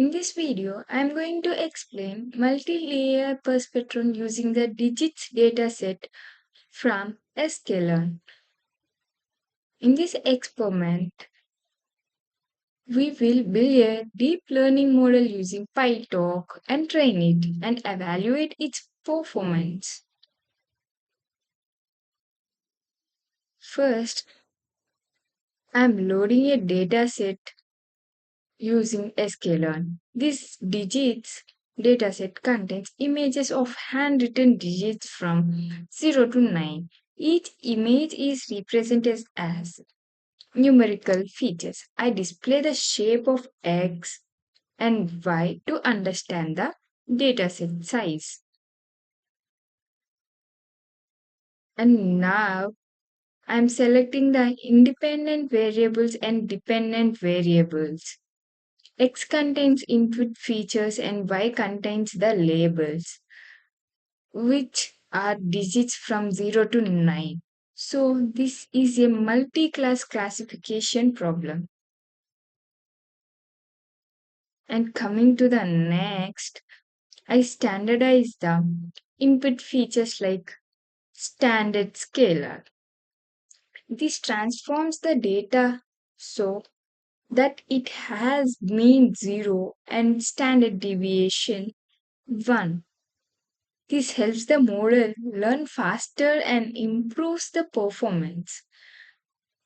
In this video, I am going to explain multi-layer perceptron using the digits dataset from sklearn. In this experiment, we will build a deep learning model using PyTorch and train it and evaluate its performance. First, I am loading a dataset using sklearn. This digits dataset contains images of handwritten digits from 0 to 9. Each image is represented as numerical features. I display the shape of X and Y to understand the dataset size. And now I am selecting the independent variables and dependent variables. X contains input features and Y contains the labels, which are digits from 0 to 9. So, this is a multi class classification problem. And coming to the next, I standardize the input features like standard scalar. This transforms the data so that it has mean 0 and standard deviation 1. This helps the model learn faster and improves the performance.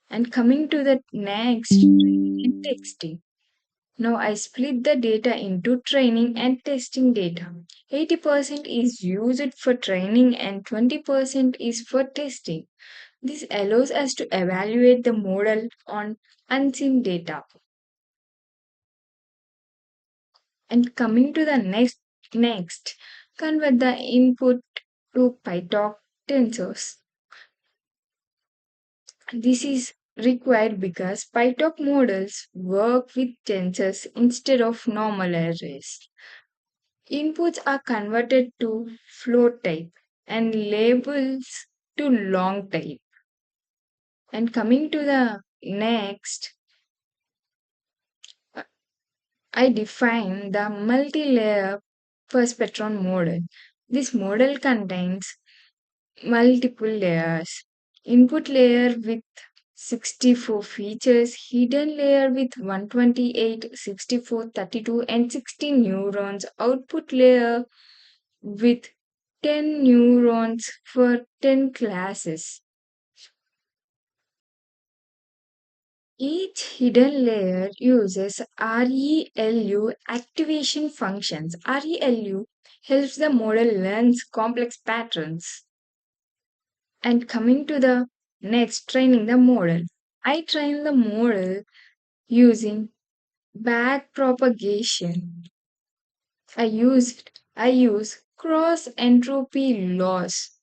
And coming to the next, training and testing. Now I split the data into training and testing data. 80% is used for training and 20% is for testing. This allows us to evaluate the model on unseen data. And coming to the next, convert the input to PyTorch tensors. This is required because PyTorch models work with tensors instead of normal arrays. Inputs are converted to float type and labels to long type. And coming to the next, I define the multi-layer Perceptron model. This model contains multiple layers. Input layer with 64 features, hidden layer with 128, 64, 32, and 16 neurons, output layer with 10 neurons for 10 classes. Each hidden layer uses ReLU activation functions. ReLU helps the model learn complex patterns. And coming to the next, training the model. I train the model using back propagation. I use cross entropy loss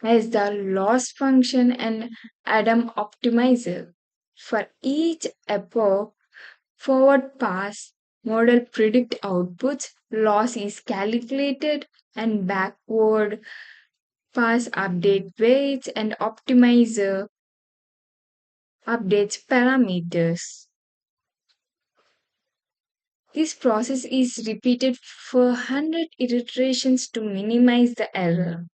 as the loss function and Adam optimizer. For each epoch forward pass model predict outputs, loss is calculated and backward pass update weights and optimizer updates parameters. This process is repeated for 100 iterations to minimize the error.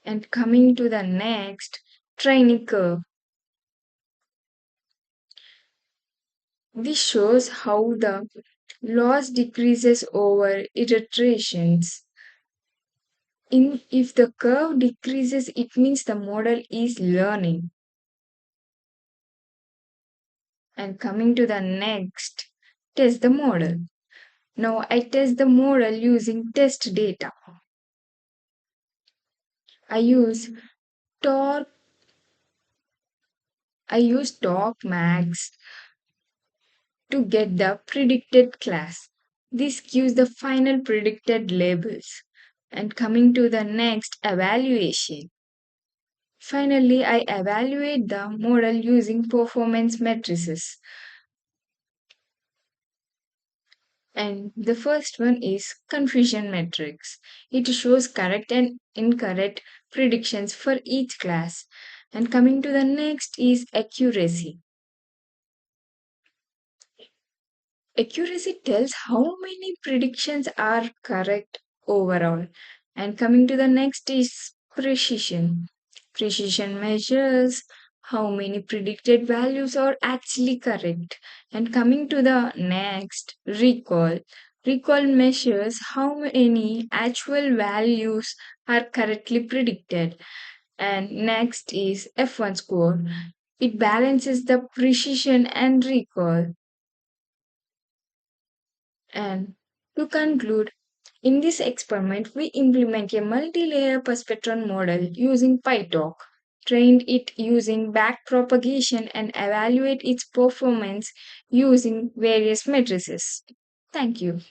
And coming to the next, training curve. This shows how the loss decreases over iterations. If the curve decreases, it means the model is learning. And coming to the next, test the model. Now I test the model using test data. I use torque I use torque max to get the predicted class. This gives the final predicted labels. And coming to the next, evaluation. Finally, I evaluate the model using performance matrices. And the first one is confusion matrix. It shows correct and incorrect predictions for each class. And coming to the next is accuracy. Accuracy tells how many predictions are correct overall. And coming to the next is precision. Precision measures how many predicted values are actually correct. And coming to the next, recall. Recall measures how many actual values are correctly predicted. And next is F1 score. It balances the precision and recall. And to conclude, in this experiment, we implement a multi-layer perspectron model using PyTorch, trained it using backpropagation and evaluate its performance using various matrices. Thank you.